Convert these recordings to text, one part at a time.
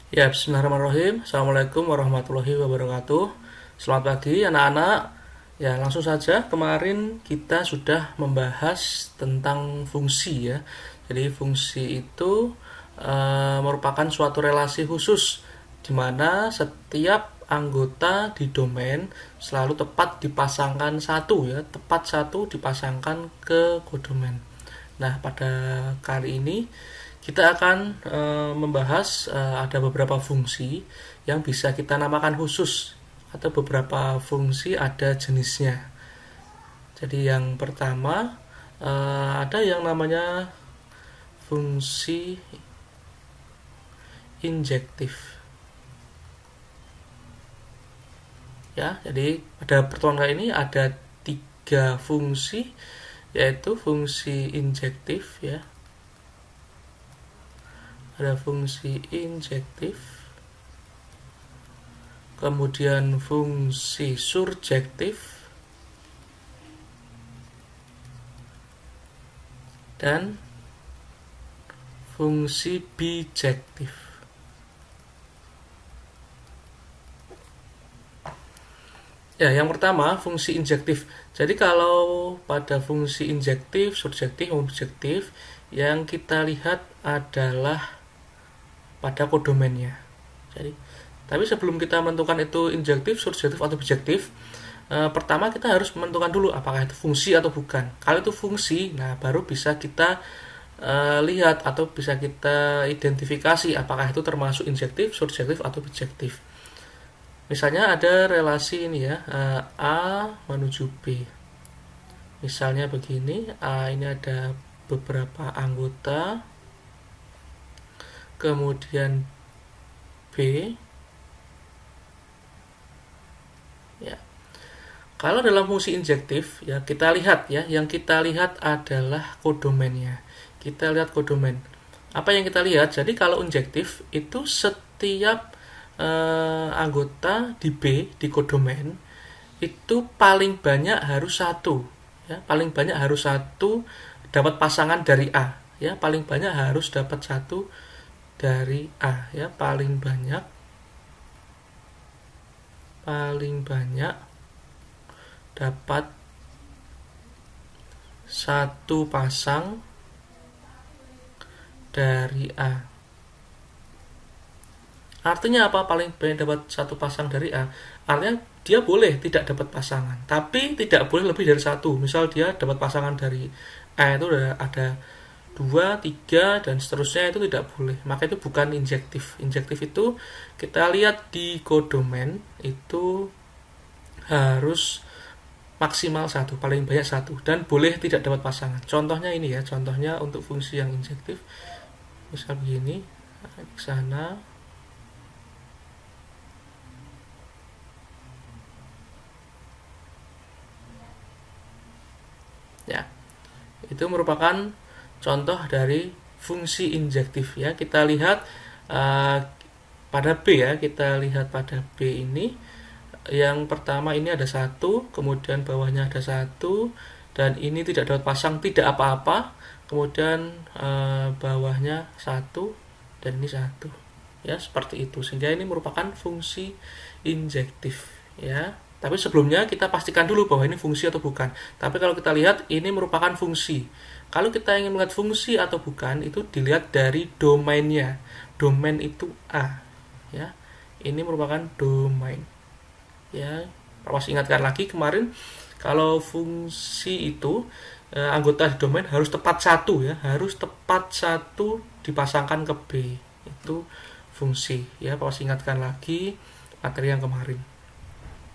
Ya, bismillahirrahmanirrahim. Assalamualaikum warahmatullahi wabarakatuh. Selamat pagi anak-anak. Ya, langsung saja kemarin kita sudah membahas tentang fungsi ya. Jadi fungsi itu merupakan suatu relasi khusus di mana setiap anggota di domain selalu tepat dipasangkan satu ya, tepat satu dipasangkan ke kodomen. Nah, pada kali ini kita akan membahas ada beberapa fungsi yang bisa kita namakan khusus atau beberapa fungsi ada jenisnya. Jadi yang pertama ada yang namanya fungsi injektif. Ya, jadi pada pertemuan kali ini ada tiga fungsi yaitu fungsi injektif ya. Ada fungsi injektif, kemudian fungsi surjektif, dan fungsi bijektif. Ya, yang pertama fungsi injektif. Jadi kalau pada fungsi injektif, surjektif, objektif, yang kita lihat adalah pada kodomennya. Jadi, tapi sebelum kita menentukan itu injektif, surjektif atau bijektif, pertama kita harus menentukan dulu apakah itu fungsi atau bukan. Kalau itu fungsi, nah baru bisa kita lihat atau bisa kita identifikasi apakah itu termasuk injektif, surjektif atau bijektif. Misalnya ada relasi ini ya, A menuju B. Misalnya begini, A ini ada beberapa anggota, kemudian B. Ya. Kalau dalam fungsi injektif, ya kita lihat ya, yang kita lihat adalah kodomennya. Kita lihat kodomen. Apa yang kita lihat? Jadi kalau injektif itu setiap anggota di B di kodomen itu paling banyak harus satu ya, paling banyak harus satu dapat pasangan dari A ya, paling banyak harus dapat satu dari A ya, paling banyak dapat satu pasang dari A. Artinya apa? Paling banyak dapat satu pasang dari A. Artinya dia boleh tidak dapat pasangan, tapi tidak boleh lebih dari satu. Misal dia dapat pasangan dari A itu ada 2, 3, dan seterusnya, itu tidak boleh. Maka itu bukan injektif. Injektif itu kita lihat di kodomen itu harus maksimal satu, paling banyak satu, dan boleh tidak dapat pasangan. Contohnya ini ya, contohnya untuk fungsi yang injektif. Misal begini, ke sana. Ya, itu merupakan contoh dari fungsi injektif ya. Kita lihat pada B ya, kita lihat pada B ini yang pertama ini ada satu, kemudian bawahnya ada satu, dan ini tidak dapat pasang, tidak apa-apa, kemudian bawahnya satu, dan ini satu ya, seperti itu. Sehingga ini merupakan fungsi injektif ya. Tapi sebelumnya kita pastikan dulu bahwa ini fungsi atau bukan. Tapi kalau kita lihat ini merupakan fungsi. Kalau kita ingin melihat fungsi atau bukan, itu dilihat dari domainnya. Domain itu A ya. Ini merupakan domain ya. Awas, ingatkan lagi kemarin, kalau fungsi itu anggota di domain harus tepat satu ya, harus tepat satu dipasangkan ke B. Itu fungsi ya. Awas, ingatkan lagi materi yang kemarin.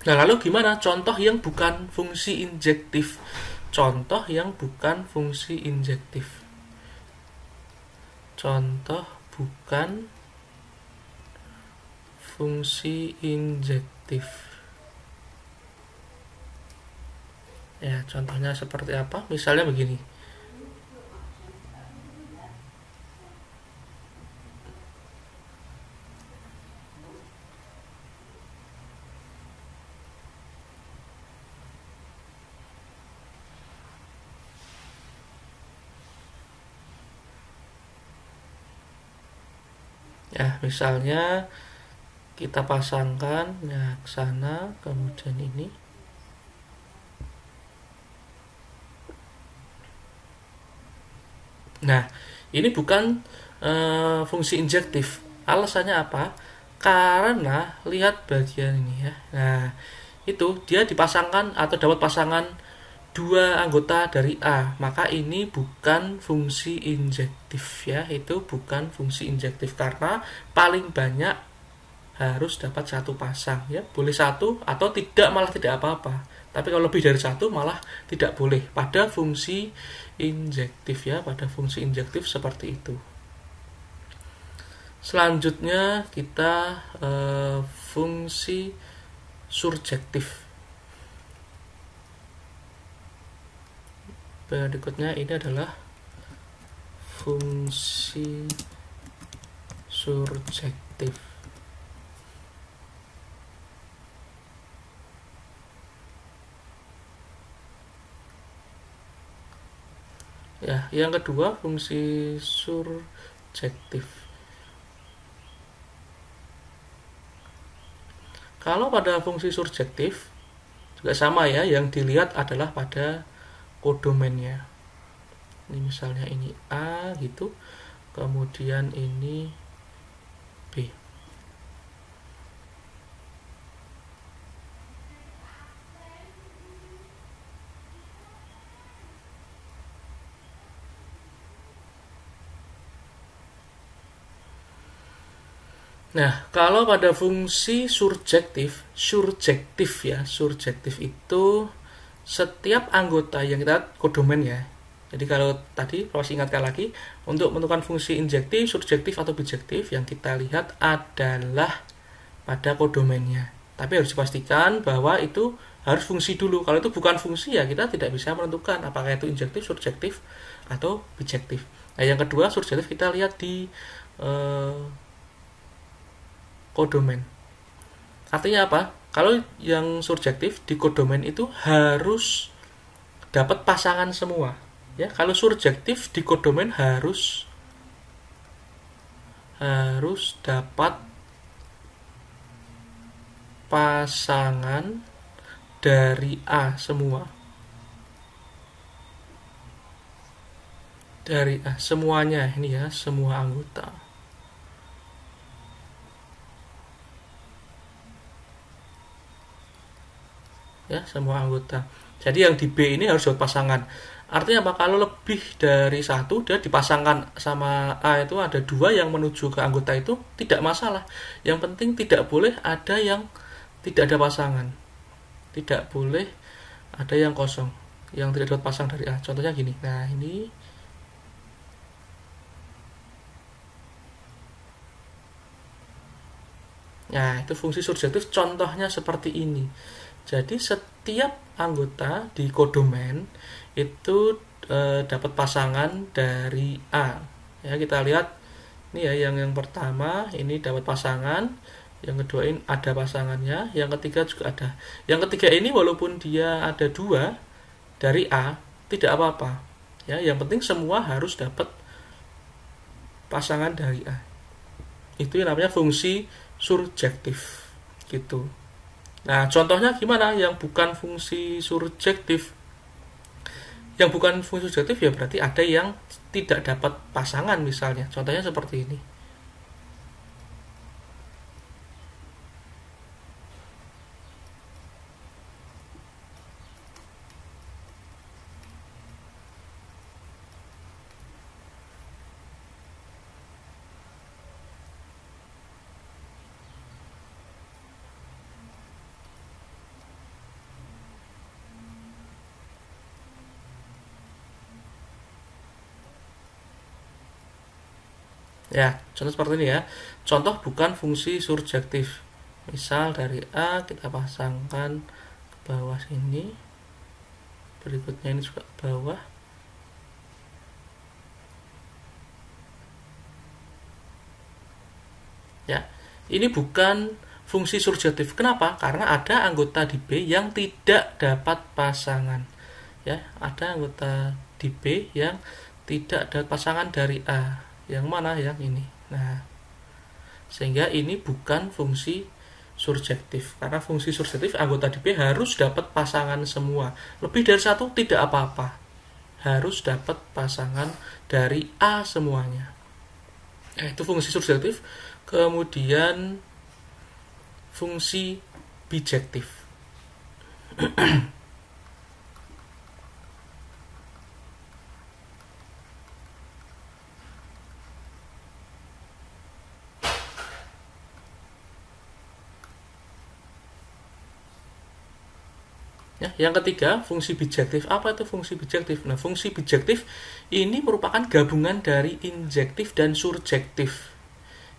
Nah, lalu gimana contoh yang bukan fungsi injektif? Contoh yang bukan fungsi injektif. Contoh bukan fungsi injektif. Ya, contohnya seperti apa? Misalnya begini. Ya, misalnya kita pasangkan ya ke sana, kemudian ini. Nah, ini bukan fungsi injektif. Alasannya apa? Karena lihat bagian ini ya. Nah, itu dia dipasangkan atau dapat pasangan dua anggota dari A, maka ini bukan fungsi injektif ya, itu bukan fungsi injektif karena paling banyak harus dapat satu pasang ya, boleh satu atau tidak, malah tidak apa-apa, tapi kalau lebih dari satu malah tidak boleh pada fungsi injektif ya, pada fungsi injektif seperti itu. Selanjutnya kita fungsi surjektif. Berikutnya ini adalah fungsi surjektif. Ya, yang kedua fungsi surjektif. Kalau pada fungsi surjektif juga sama ya, yang dilihat adalah pada kodomennya. Ini misalnya ini A gitu, kemudian ini B. Nah, kalau pada fungsi surjektif ya, surjektif itu setiap anggota yang kita kodomen ya. Jadi kalau tadi harus ingatkan lagi, untuk menentukan fungsi injektif, surjektif atau bijektif yang kita lihat adalah pada kodomennya. Tapi harus dipastikan bahwa itu harus fungsi dulu. Kalau itu bukan fungsi ya kita tidak bisa menentukan apakah itu injektif, surjektif atau bijektif. Nah, yang kedua surjektif kita lihat di kodomen. Artinya apa? Kalau yang surjektif di kodomen itu harus dapat pasangan semua. Ya, kalau surjektif di kodomen harus dapat pasangan dari A semua. Dari A semuanya ini ya, semua anggota. Ya, semua anggota. Jadi yang di B ini harus dapat pasangan. Artinya apa? Kalau lebih dari satu dia dipasangkan sama A, itu ada dua yang menuju ke anggota itu tidak masalah. Yang penting tidak boleh ada yang tidak ada pasangan. Tidak boleh ada yang kosong, yang tidak dapat pasang dari A. Contohnya gini. Nah, ini nah, itu fungsi surjektif contohnya seperti ini. Jadi setiap anggota di kodomen itu dapat pasangan dari A. Ya, kita lihat ini ya, yang pertama ini dapat pasangan, yang kedua ini ada pasangannya, yang ketiga juga ada. Yang ketiga ini walaupun dia ada dua dari A tidak apa-apa. Ya, yang penting semua harus dapat pasangan dari A. Itu yang namanya fungsi surjektif gitu. Nah, contohnya gimana yang bukan fungsi surjektif? Yang bukan fungsi surjektif ya berarti ada yang tidak dapat pasangan misalnya. Contohnya seperti ini. Ya, contoh seperti ini ya. Contoh bukan fungsi surjektif. Misal dari A kita pasangkan ke bawah sini. Berikutnya ini juga ke bawah. Ya, ini bukan fungsi surjektif. Kenapa? Karena ada anggota di B yang tidak dapat pasangan. Ya, ada anggota di B yang tidak dapat pasangan dari A. Yang mana? Yang ini. Nah, Sehingga ini bukan fungsi surjektif. Karena fungsi surjektif anggota DP harus dapat pasangan semua. Lebih dari satu tidak apa-apa. Harus dapat pasangan dari A semuanya. Itu fungsi surjektif. Kemudian fungsi bijektif. Ya, yang ketiga, fungsi bijektif. Apa itu fungsi bijektif? Nah, fungsi bijektif ini merupakan gabungan dari injektif dan surjektif.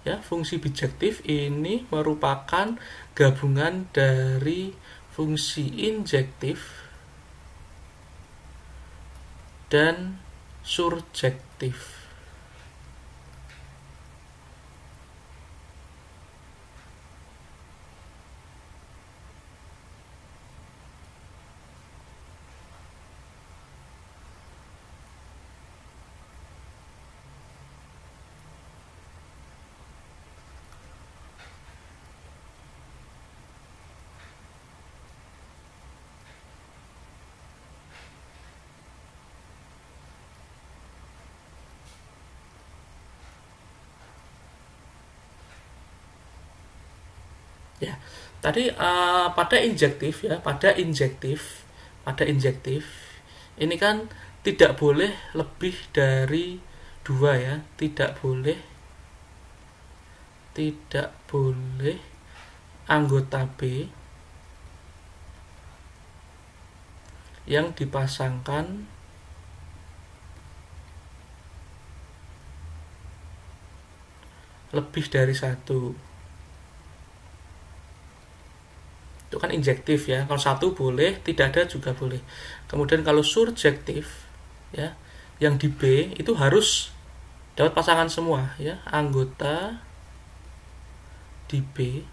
Ya, fungsi bijektif ini merupakan gabungan dari fungsi injektif dan surjektif. Ya, tadi pada injektif ya, pada injektif ini kan tidak boleh lebih dari 2 ya, tidak boleh anggota B yang dipasangkan lebih dari 1. Itu kan injektif ya. Kalau 1 boleh, tidak ada juga boleh. Kemudian kalau surjektif ya, yang di B itu harus dapat pasangan semua ya. Anggota di B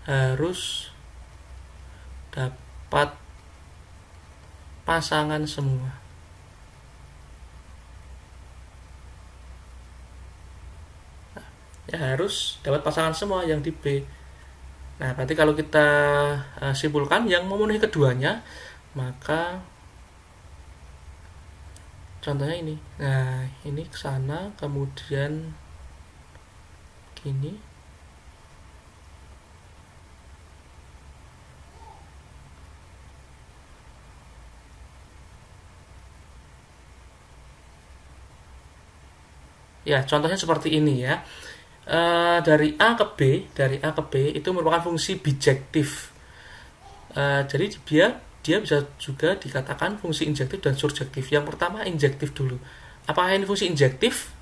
harus dapat pasangan semua. Ya, harus dapat pasangan semua yang di B. Nah, berarti kalau kita simpulkan yang memenuhi keduanya, maka contohnya ini. Nah, ini ke sana, kemudian gini. Ya, contohnya seperti ini ya. Dari A ke B itu merupakan fungsi bijektif. Jadi dia bisa juga dikatakan fungsi injektif dan surjektif. Yang pertama injektif dulu. Apakah ini fungsi injektif?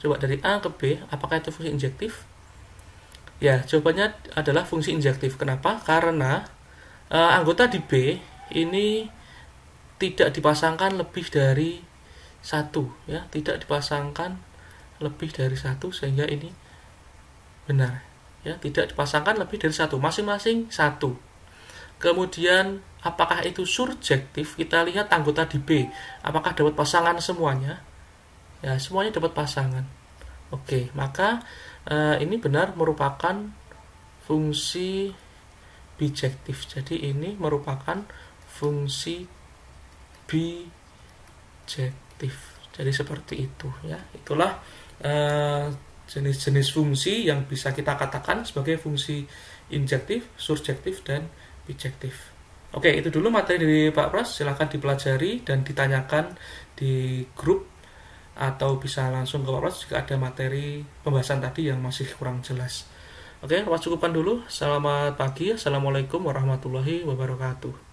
Coba dari A ke B, apakah itu fungsi injektif? Ya, jawabannya adalah fungsi injektif. Kenapa? Karena anggota di B ini tidak dipasangkan lebih dari 1 ya, tidak dipasangkan lebih dari 1 sehingga ini benar ya, tidak dipasangkan lebih dari 1, masing-masing 1. Kemudian apakah itu surjektif? Kita lihat anggota di B, apakah dapat pasangan semuanya? Ya, semuanya dapat pasangan. Oke, maka ini benar merupakan fungsi bijektif. Jadi ini merupakan fungsi bijektif. Jadi seperti itu ya. Itulah jenis-jenis fungsi yang bisa kita katakan sebagai fungsi injektif, surjektif, dan bijektif. Oke, itu dulu materi dari Pak Pras. Silahkan dipelajari dan ditanyakan di grup atau bisa langsung ke Pak Pras jika ada materi pembahasan tadi yang masih kurang jelas. Oke, Pak cukupkan dulu. Selamat pagi. Assalamualaikum warahmatullahi wabarakatuh.